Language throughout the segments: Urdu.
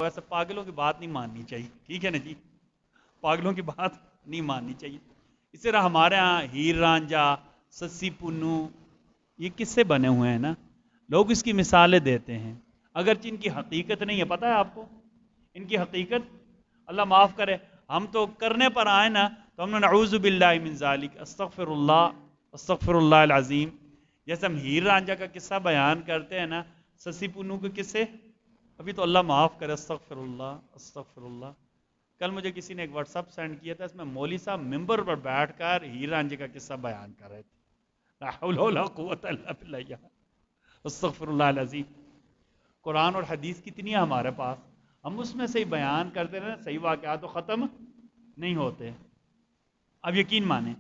ویسے پاگلوں کی بات نہیں ماننی چاہیے، ٹھیک ہے نا جی، پاگلوں کی بات نہیں ماننی چاہیے۔ اس طرح ہمارے ہاں ہیر رانجھا، سسی پنو، یہ کس سے بنے ہوئے ہیں نا، لوگ اس کی مثالیں دیتے ہیں، اگرچہ ان کی حقیقت نہیں ہے۔ پتہ ہے آپ کو ان کی حقیقت؟ اللہ معاف کرے، ہم تو کرنے پر آئے نا تو ہم نے نعوذ باللہ من ذالک، استغفر اللہ العظیم۔ جیسے ہم ہیر رانجھا کا قصہ بیان کرتے ہیں نا، سسی پنو کے قصے، ابھی تو اللہ معاف کرے، استغفر اللہ استغفر اللہ۔ کل مجھے کسی نے ایک واٹس ایپ سینڈ کیا تھا، اس میں مولوی صاحب ممبر پر بیٹھ کر ہیر رانجھے کا قصہ بیان کر رہے تھے، لا حول ولا قوت الا باللہ، استغفر اللہ العظیم۔ قرآن اور حدیث کتنی ہے ہمارے پاس، ہم اس میں سے ہی بیان کرتے رہے، صحیح واقعات تو ختم نہیں ہوتے۔ اب یقین مانیں،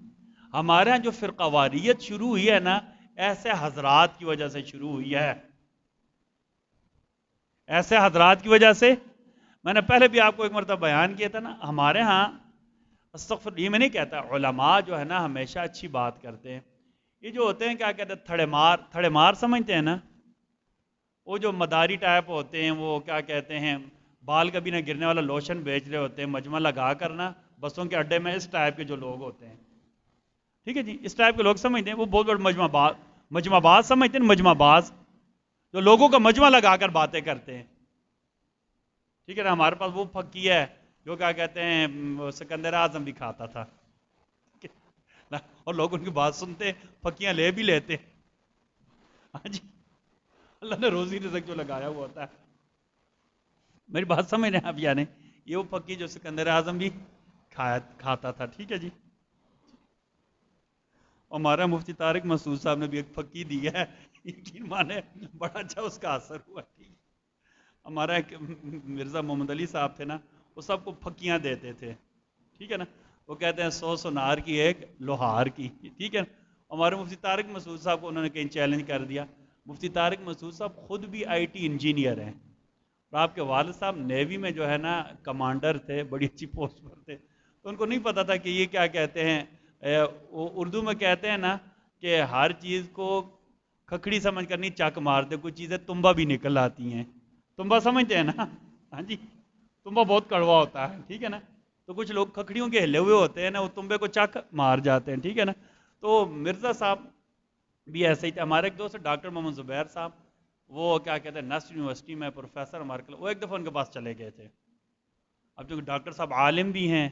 ہمارے ہاں جو فرقہ واریت شروع ہوئی ہے نا، ایسے حضرات کی وجہ سے شروع ہوئی ہے، ایسے حضرات کی وجہ سے۔ میں نے پہلے بھی آپ کو ایک مرتبہ بیان کیا تھا نا، ہمارے ہاں استغفر، یہ میں نہیں کہتا، علماء جو ہے نا ہمیشہ اچھی بات کرتے ہیں۔ یہ جو ہوتے ہیں کیا کہتے ہیں، تھڑے مار سمجھتے ہیں نا، وہ جو مداری ٹائپ ہوتے ہیں، وہ کیا کہتے ہیں، بال کبھی نہ گرنے والا لوشن بیچ رہے ہوتے ہیں مجمع لگا کر نا بسوں کے اڈے میں، اس ٹائپ کے جو لوگ ہوتے ہیں، ٹھیک ہے جی، اس ٹائپ کے لوگ سمجھتے ہیں، وہ بہت بڑے مجمع باز سمجھتے ہیں، مجمع باز جو لوگوں کا مجمع لگا کر باتیں کرتے ہیں، ٹھیک ہے نا۔ ہمارے پاس وہ پھکی ہے جو کیا کہتے ہیں سکندر اعظم بھی کھاتا تھا، اور لوگ ان کی بات سنتے پھکیاں لے بھی لیتے، ہاں جی، اللہ نے روزی رزق جو لگایا ہوا ہوتا ہے۔ میری بات سمجھ رہے ہیں آپ؟ یعنی یہ وہ پھکی جو سکندر اعظم بھی کھاتا تھا، ٹھیک ہے جی۔ ہمارا مفتی طارق مسعود صاحب نے بھی ایک پھکی دی ہے، یقین مانے بڑا اچھا اس کا اثر ہوا، ٹھیک ہے۔ ہمارا ایک مرزا محمد علی صاحب تھے نا، وہ سب کو پھکیاں دیتے تھے، ٹھیک ہے نا، وہ کہتے ہیں 100 سونار کی ایک لوہار کی، ٹھیک ہے۔ ہمارے مفتی طارق مسعود صاحب کو انہوں نے کہیں چیلنج کر دیا۔ مفتی طارق مسعود صاحب خود بھی آئی ٹی انجینئر ہیں، اور آپ کے والد صاحب نیوی میں جو ہے نا کمانڈر تھے، بڑی اچھی پوسٹ پر تھے، تو ان کو نہیں پتا تھا کہ یہ کیا کہتے ہیں، اردو میں کہتے ہیں نا کہ ہر چیز کو کھکھڑی سمجھ کر نہیں چک مارتے، کچھ چیزیں تنبا بھی نکل آتی ہیں، تنبا سمجھتے ہیں نا، ہاں جی، تنبا بہت کڑوا ہوتا ہے، ٹھیک ہے نا، تو کچھ لوگ کھکڑیوں کے ہلے ہوئے ہوتے ہیں نا، وہ تنبے کو چک مار جاتے ہیں، ٹھیک ہے نا۔ تو مرزا صاحب بھی ایسے ہی تھے۔ ہمارے ایک دوست ڈاکٹر محمد زبیر صاحب، وہ کیا کہتے ہیں نسٹ یونیورسٹی میں پروفیسر ہمارے، وہ ایک دفعہ ان کے پاس چلے گئے تھے۔ اب جو ڈاکٹر صاحب عالم بھی ہیں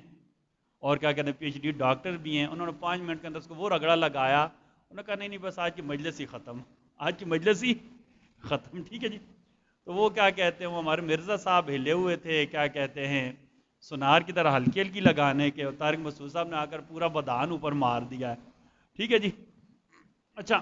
اور کیا کہتے ہیں پی ایچ ڈی ڈاکٹر بھی ہیں، انہوں نے 5 منٹ کے اندر اس کو وہ رگڑا لگایا، انہوں نے کہا نہیں نہیں بس آج کی مجلس ہی ختم، آج کی مجلس ہی ختم، ٹھیک ہے جی۔ تو وہ کیا کہتے ہیں، وہ ہمارے مرزا صاحب ہلے ہوئے تھے، کیا کہتے ہیں سونار کی طرح ہلکی ہلکی لگانے کے، اور طارق مسعود صاحب نے آ کر پورا بدان اوپر مار دیا ہے، ٹھیک ہے جی۔ اچھا